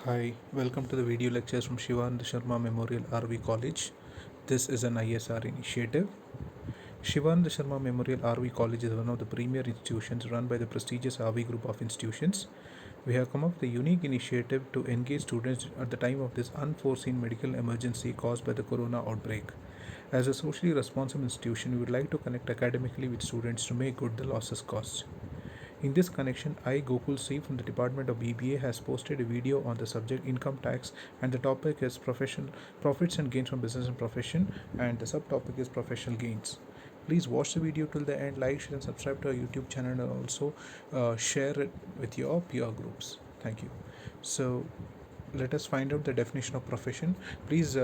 Hi, welcome to the video lectures from Shivanand Sharma Memorial RV College. This is an ISR initiative. Shivanand Sharma Memorial RV College is one of the premier institutions run by the prestigious RV group of institutions. We have come up with a unique initiative to engage students at the time of this unforeseen medical emergency caused by the corona outbreak. As a socially responsible institution, we would like to connect academically with students to make good the losses caused. In this connection, I, Gokul C from the Department of BBA, has posted a video on the subject income tax, and the topic is profits and gains from business and profession, and the subtopic is professional gains. Please watch the video till the end, like, share, and subscribe to our YouTube channel, and also share it with your peer groups. Thank you. So, let us find out the definition of profession. Please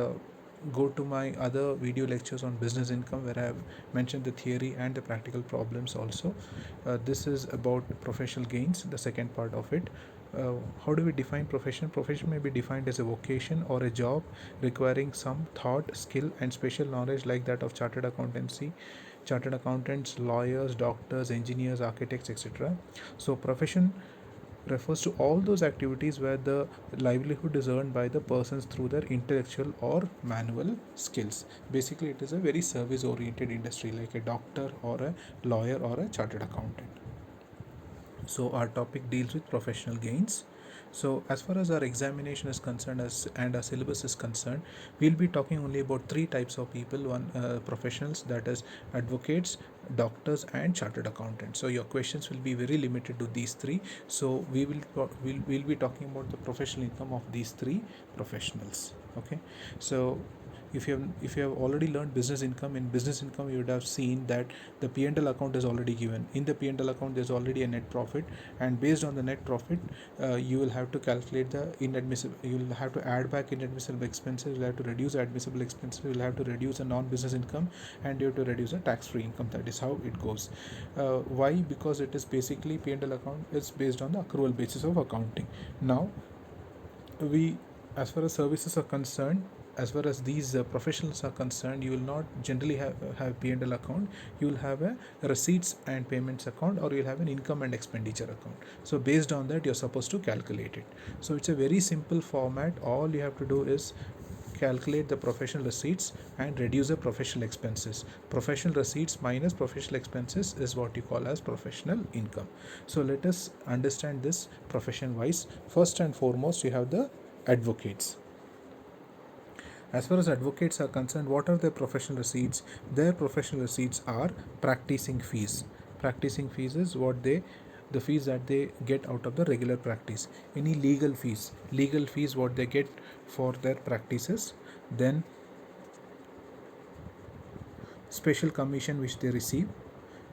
go to my other video lectures on business income where I have mentioned the theory and the practical problems also. This is about professional gains, the second part of it. How do we define profession? Profession may be defined as a vocation or a job requiring some thought, skill, and special knowledge like that of chartered accountants, lawyers, doctors, engineers, architects, etc. So profession refers to all those activities where the livelihood is earned by the persons through their intellectual or manual skills. Basically, it is a very service oriented industry like a doctor or a lawyer or a chartered accountant. So our topic deals with professional gains. So as far as our examination is concerned and our syllabus is concerned, we'll be talking only about three types of people. One, professionals, that is advocates, doctors, and chartered accountants. So your questions will be very limited to these three. So we'll be talking about the professional income of these three professionals. Okay. So if you have already learned business income, in business income you would have seen that the P&L account is already given. In the P&L account there's already a net profit, and based on the net profit you will have to calculate the inadmissible, you will have to add back inadmissible expenses, you will have to reduce admissible expenses, you will have to reduce a non-business income, and you have to reduce a tax-free income. That is how it goes. Why? Because it is basically P&L account is based on the accrual basis of accounting. Now we, as far as services are concerned, as far as these professionals are concerned, you will not generally have P&L account. You will have a receipts and payments account, or you'll have an income and expenditure account. So based on that you're supposed to calculate it. So it's a very simple format. All you have to do is calculate the professional receipts and reduce the professional expenses. Professional receipts minus professional expenses is what you call as professional income. So let us understand this profession wise. First and foremost, you have the advocates. As far as advocates are concerned, what are their professional receipts? Their professional receipts are practicing fees. Practicing fees is the fees that they get out of the regular practice. Any legal fees what they get for their practices. Then special commission which they receive.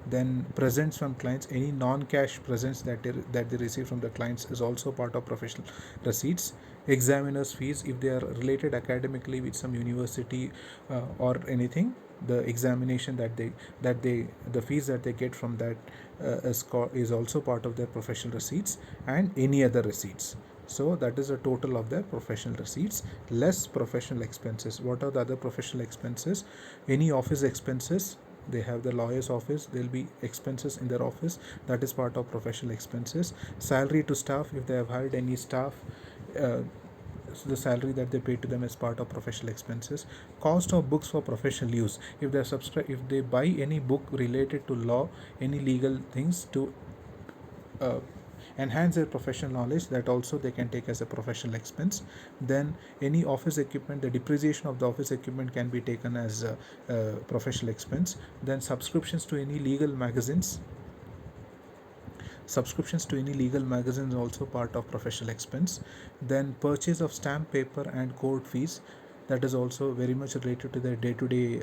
Then presents from clients, any non-cash presents that they receive from the clients is also part of professional receipts. Examiners fees, if they are related academically with some university or anything, the examination that they the fees that they get from that is also part of their professional receipts, and any other receipts. So that is a total of their professional receipts less professional expenses. What are the other professional expenses? Any office expenses. They have the lawyer's office, there'll be expenses in their office, that is part of professional expenses. Salary to staff, if they have hired any staff, so the salary that they pay to them is part of professional expenses. Cost of books for professional use, if they buy any book related to law, any legal things to uh, enhance their professional knowledge, that also they can take as a professional expense. Then any office equipment, the depreciation of the office equipment can be taken as a professional expense. Then subscriptions to any legal magazines also part of professional expense. Then purchase of stamp paper and court fees, that is also very much related to their day-to-day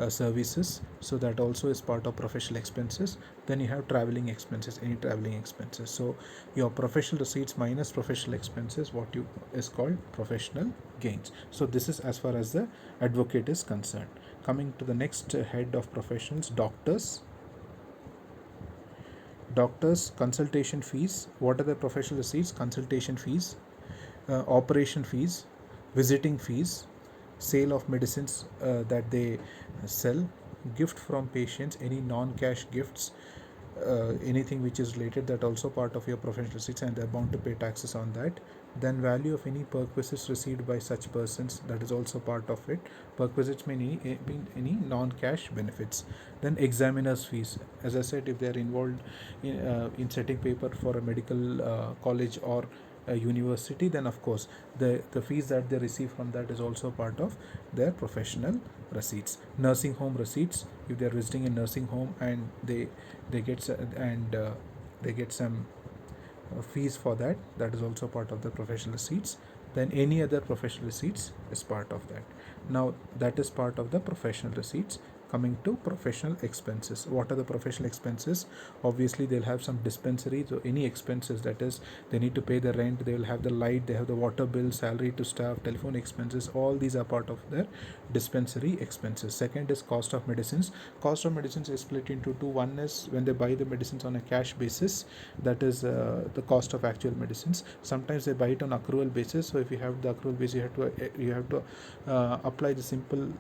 services, so that also is part of professional expenses. Then you have traveling expenses, any traveling expenses. So your professional receipts minus professional expenses, what you is called professional gains. So this is as far as the advocate is concerned. Coming to the next head of professionals, doctors consultation fees. What are the professional receipts? Consultation fees, operation fees, visiting fees, sale of medicines that they sell, gift from patients, any non-cash gifts, anything which is related, that also part of your professional receipts, and they're bound to pay taxes on that. Then value of any perquisites received by such persons, that is also part of it. Perquisites mean any non-cash benefits. Then examiner's fees, as I said, if they are involved in setting paper for a medical college or a university, then of course the fees that they receive from that is also part of their professional receipts. Nursing home receipts, if they are visiting a nursing home and they get they get some fees for that, that is also part of the professional receipts. Then any other professional receipts is part of that. Now that is part of the professional receipts. Coming to professional expenses, what are the professional expenses? Obviously they'll have some dispensary, so any expenses, that is they need to pay the rent, they will have the light, they have the water bill, salary to staff, telephone expenses, all these are part of their dispensary expenses. Second is cost of medicines. Cost of medicines is split into two. One is when they buy the medicines on a cash basis, that is the cost of actual medicines. Sometimes they buy it on accrual basis, so if you have the accrual basis, you have to apply the simple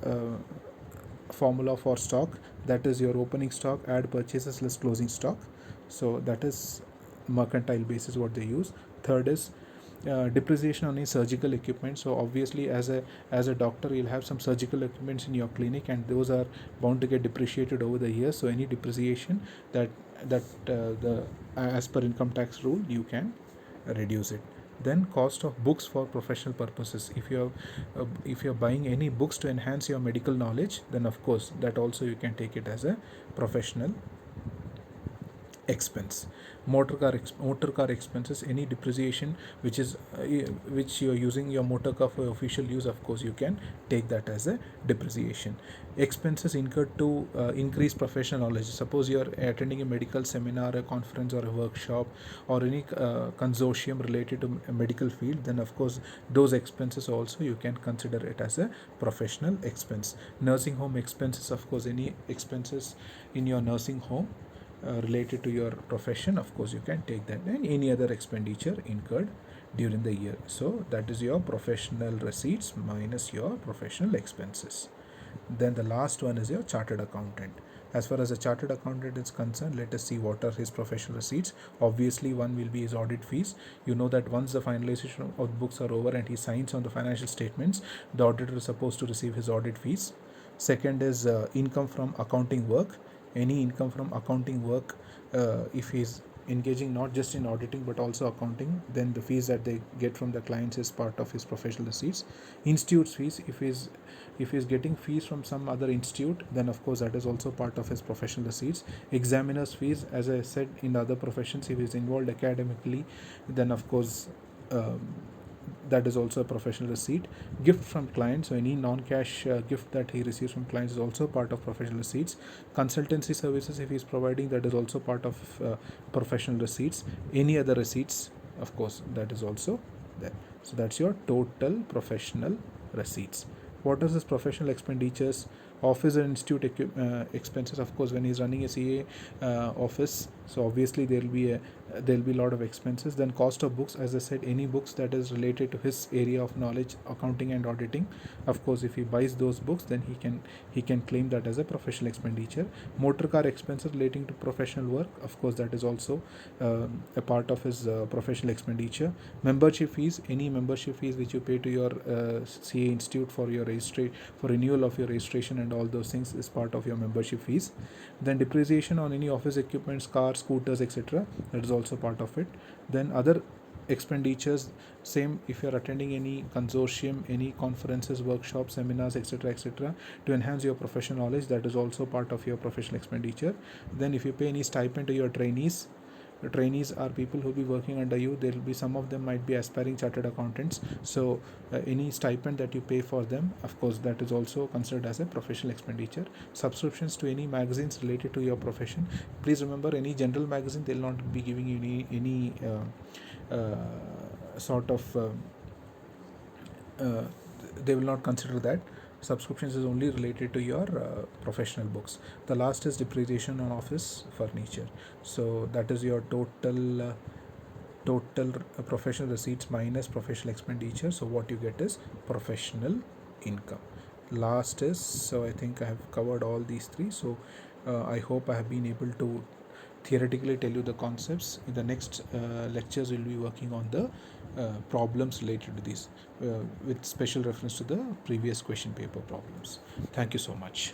formula for stock, that is your opening stock add purchases less closing stock. So that is mercantile basis what they use. Third is depreciation on a surgical equipment. So obviously as a doctor, you'll have some surgical equipments in your clinic, and those are bound to get depreciated over the years. So any depreciation that the as per income tax rule, you can reduce it. Then cost of books for professional purposes. If you're buying any books to enhance your medical knowledge, then of course that also you can take it as a professional expense. Motor car expenses, any depreciation which you're using your motor car for official use, of course you can take that as a depreciation. Expenses incurred to increase professional knowledge. Suppose you're attending a medical seminar, a conference, or a workshop, or any consortium related to a medical field, then of course those expenses also you can consider it as a professional expense. Nursing home expenses, of course any expenses in your nursing home related to your profession, of course you can take that. And any other expenditure incurred during the year. So that is your professional receipts minus your professional expenses. Then the last one is your chartered accountant. As far as a chartered accountant is concerned, let us see what are his professional receipts. Obviously one will be his audit fees. You know that once the finalization of books are over and he signs on the financial statements, the auditor is supposed to receive his audit fees. Second is income from accounting work. Any income from accounting work, if he's engaging not just in auditing but also accounting, then the fees that they get from the clients is part of his professional receipts. Institute's fees, if he's getting fees from some other institute, then of course that is also part of his professional receipts. Examiner's fees, as I said, in other professions, if he's involved academically, then of course that is also a professional receipt. Gift from clients, so any non-cash gift that he receives from clients is also part of professional receipts. Consultancy services, if he is providing, that is also part of professional receipts. Any other receipts, of course, that is also there. So that's your total professional receipts. What is this professional expenditures? Office and institute expenses, of course, when he's running a CA office, so obviously there will be a lot of expenses. Then cost of books, as I said, any books that is related to his area of knowledge, accounting and auditing, of course if he buys those books, then he can claim that as a professional expenditure. Motor car expenses relating to professional work, of course that is also a part of his professional expenditure. Membership fees, any membership fees which you pay to your CA institute for your for renewal of your registration and all those things is part of your membership fees. Then depreciation on any office equipments, cars, scooters, etc., that is also part of it. Then other expenditures, same, if you are attending any consortium, any conferences, workshops, seminars, etc., to enhance your professional knowledge, that is also part of your professional expenditure. Then if you pay any stipend to your trainees, trainees are people who will be working under you. There will be some of them might be aspiring chartered accountants, so any stipend that you pay for them, of course that is also considered as a professional expenditure. Subscriptions to any magazines related to your profession. Please remember, any general magazine, they will not be giving you any sort of they will not consider that. Subscriptions is only related to your professional books. The last is depreciation on office furniture. So that is your total professional receipts minus professional expenditure. So what you get is professional income. Last is, so I think I have covered all these three. So I hope I have been able to theoretically tell you the concepts. In the next lectures we'll be working on the problems related to these, with special reference to the previous question paper problems. Thank you so much.